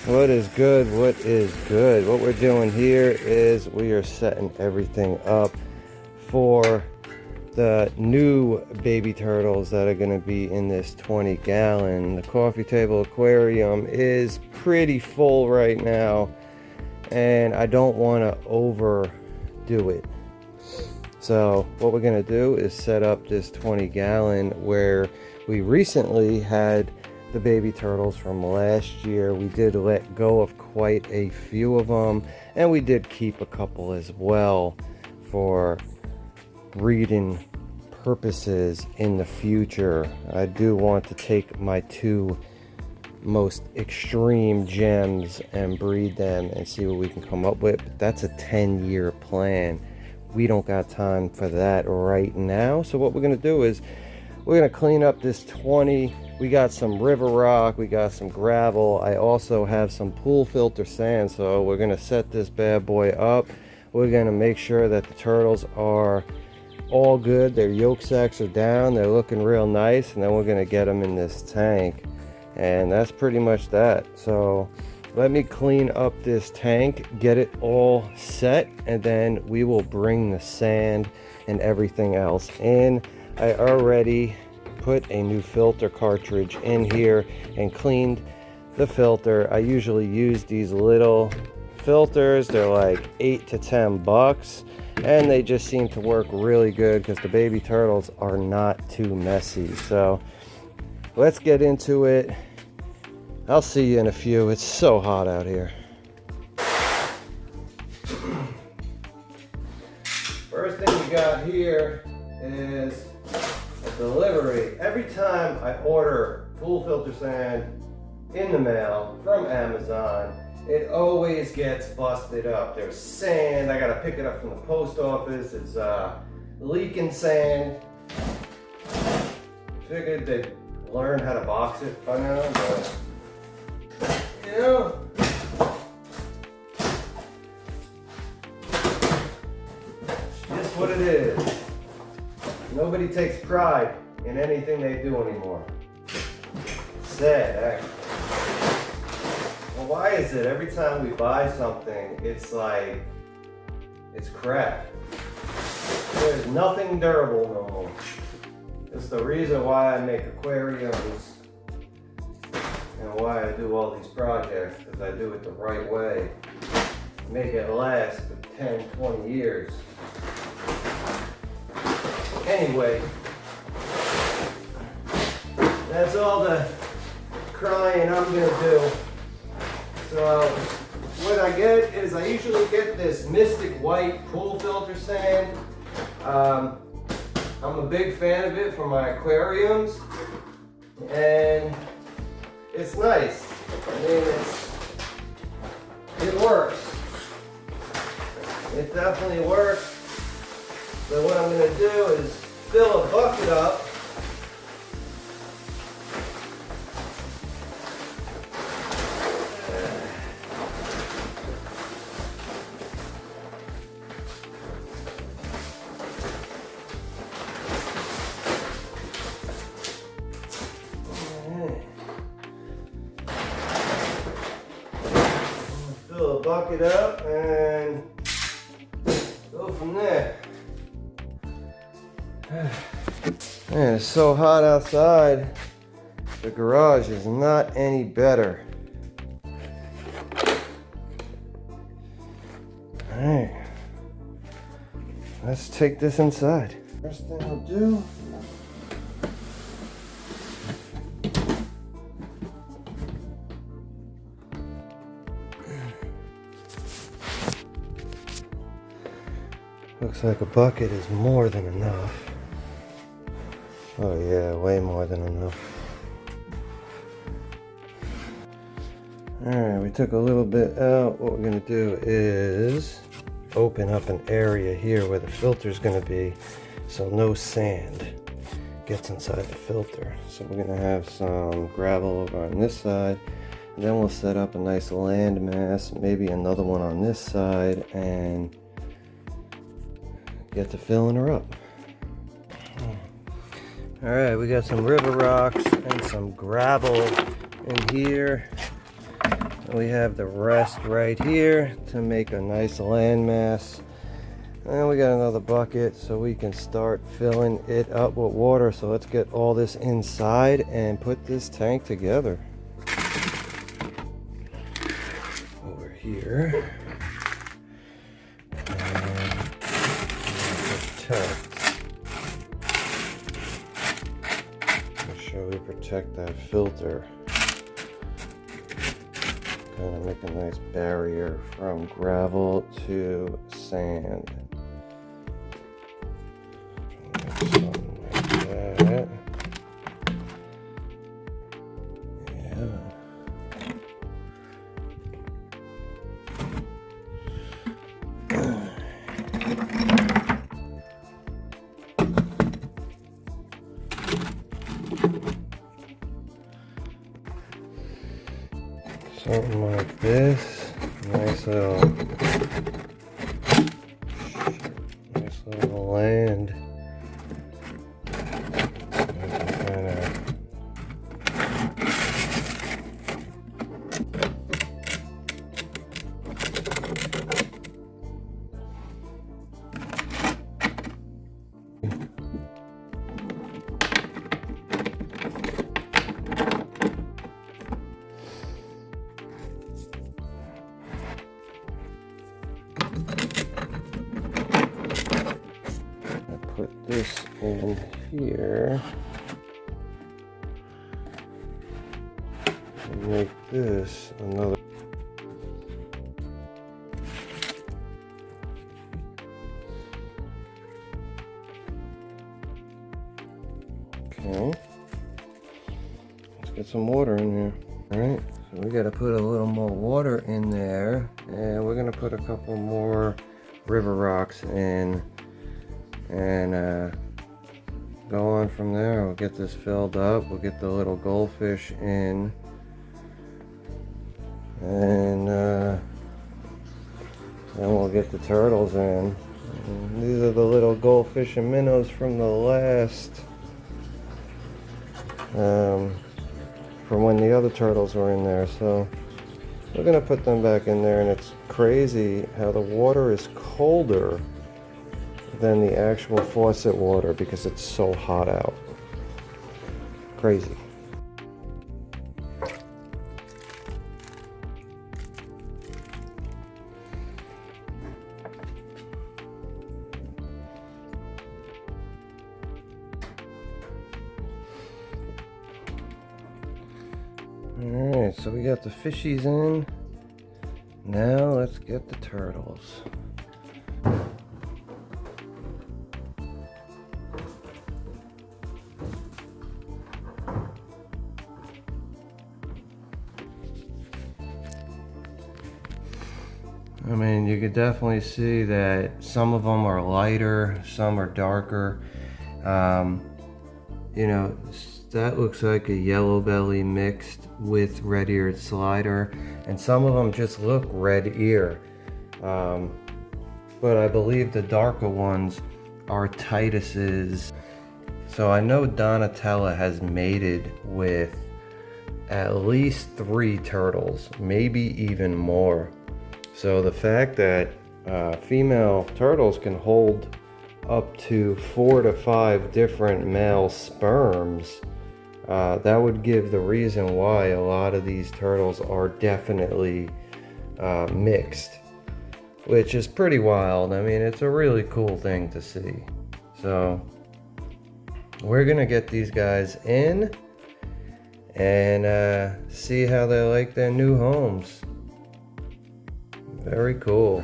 What is good? What is good? What we're doing here is we are setting everything up for the new baby turtles that are going to be in this 20-gallon. The coffee table aquarium is pretty full right now, and I don't want to overdo it. So what we're going to do is set up this 20-gallon where we recently had the baby turtles from last year. We did let go of quite a few of them, and we did keep a couple as well for breeding purposes in the future. I do want to take my two most extreme gems and breed them and see what we can come up with. But that's a 10-year plan. We don't got time for that right now. So what we're going to do is we're going to clean up this 20. We got some river rock, we got some gravel. I also have some pool filter sand, so we're going to set this bad boy up. We're going to make sure that the turtles are all good. Their yolk sacs are down, they're looking real nice, and then we're going to get them in this tank. And that's pretty much that. So let me clean up this tank, get it all set, and then we will bring the sand and everything else in. I already put a new filter cartridge in here and cleaned the filter. I usually use these little filters. They're like $8 to $10, and they just seem to work really good because the baby turtles are not too messy. So let's get into it. I'll see you in a few. It's so hot out here. First thing we got here is delivery. Every time I order pool filter sand in the mail from Amazon, it always gets busted up. There's sand. I gotta pick it up from the post office. It's leaking sand. Figured they'd learn how to box it by now, but you know, it's just what it is. Nobody takes pride in anything they do anymore. Sad, actually. Well, why is it every time we buy something, it's like, it's crap? There's nothing durable no more. It's the reason why I make aquariums and why I do all these projects, because I do it the right way. Make it last for 10, 20 years. Anyway, that's all the crying I'm gonna do. So what I get is I usually get this Mystic White pool filter sand. I'm a big fan of it for my aquariums, and it's nice. I mean, it works. It definitely works. So what I'm going to do is fill a bucket up. Fill a bucket up and go from there. Man, it's so hot outside. The garage is not any better. Alright, let's take this inside. First thing I'll do, looks like a bucket is more than enough. Oh yeah, way more than enough. Alright, we took a little bit out. What we're going to do is open up an area here where the filter is going to be, so no sand gets inside the filter. So we're going to have some gravel over on this side, and then we'll set up a nice land mass, maybe another one on this side, and get to filling her up. Alright, we got some river rocks and some gravel in here. we have the rest right here to make a nice landmass. And we got another bucket so we can start filling it up with water. So let's get all this inside and put this tank together. Over here. And protect. Make sure we protect that filter. Kind of make a nice barrier from gravel to sand. Something like that. Yeah. Something like this. Nice little land. Put this in here and make this another. Okay, let's get some water in here. All right, so we got to put a little more water in there, and we're gonna put a couple more river rocks in. And go on from there. We'll get this filled up. We'll get the little goldfish in, and then we'll get the turtles in. And these are the little goldfish and minnows from the last, from when the other turtles were in there. So we're gonna put them back in there, and it's crazy how the water is colder than the actual faucet water because it's so hot out. Crazy. Alright, so we got the fishies in. Now let's get the turtles. I mean, you could definitely see that some of them are lighter, some are darker. You know, that looks like a yellow belly mixed with red-eared slider, and some of them just look red ear. But I believe the darker ones are Tituses. So I know Donatella has mated with at least 3 turtles, maybe even more. So the fact that female turtles can hold up to 4 to 5 different male sperms, that would give the reason why a lot of these turtles are definitely mixed, which is pretty wild. I mean, it's a really cool thing to see. So we're gonna get these guys in and see how they like their new homes. Very cool.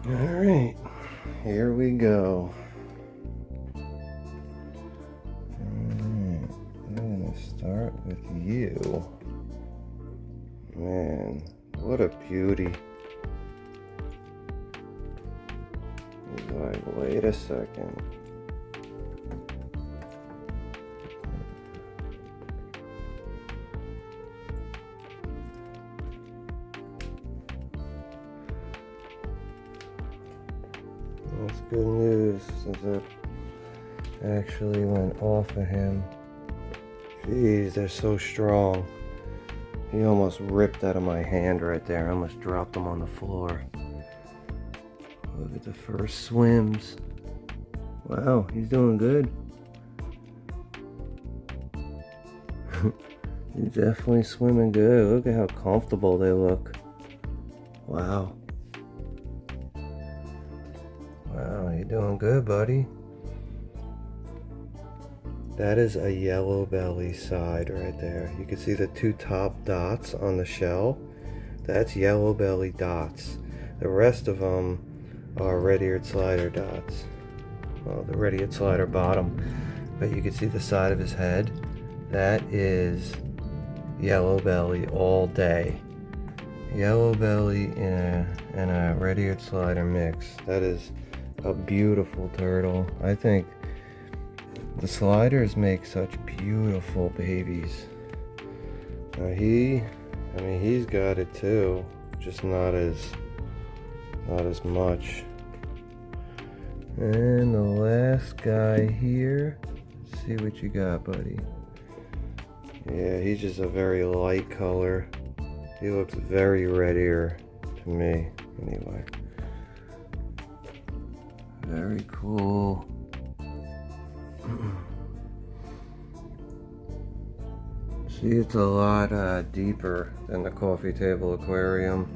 All right, here we go. Alright, I'm gonna start with you. Man, what a beauty. He's like, wait a second. That's good news, since it actually went off of him. Jeez, they're so strong. He almost ripped out of my hand right there. I almost dropped him on the floor. Look at the first swims. Wow, he's doing good. He's definitely swimming good. Look at how comfortable they look. Wow. Wow, you're doing good, buddy. That is a yellow belly side right there. You can see the two top dots on the shell. That's yellow belly dots. The rest of them are red-eared slider dots. Well, the red-eared slider bottom. But you can see the side of his head. That is yellow belly all day. Yellow belly and a red-eared slider mix. That is a beautiful turtle. I think the sliders make such beautiful babies. Now he's got it too, just not as much. And the last guy here, let's see what you got, buddy. Yeah, he's just a very light color. He looks very red ear to me, anyway. Very cool. See, it's a lot deeper than the coffee table aquarium.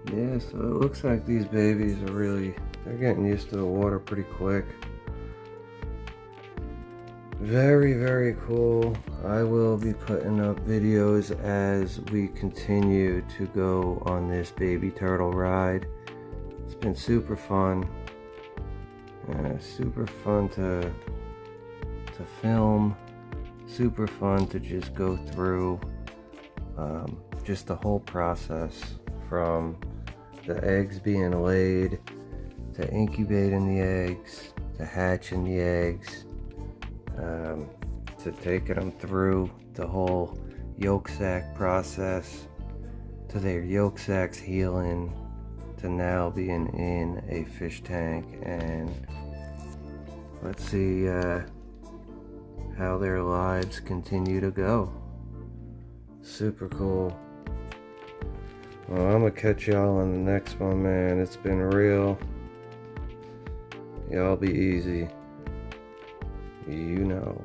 Yeah, so it looks like these babies are they're getting used to the water pretty quick. Very, very cool. I will be putting up videos as we continue to go on this baby turtle ride. It's been super fun. Super fun to film. Super fun to just go through just the whole process, from the eggs being laid, to incubating the eggs, to hatching the eggs, to taking them through the whole yolk sac process, to their yolk sacs healing, to now being in a fish tank. And let's see how their lives continue to go. Super cool. Well, I'm gonna catch y'all on the next one, man. It's been real. Y'all be easy. You know.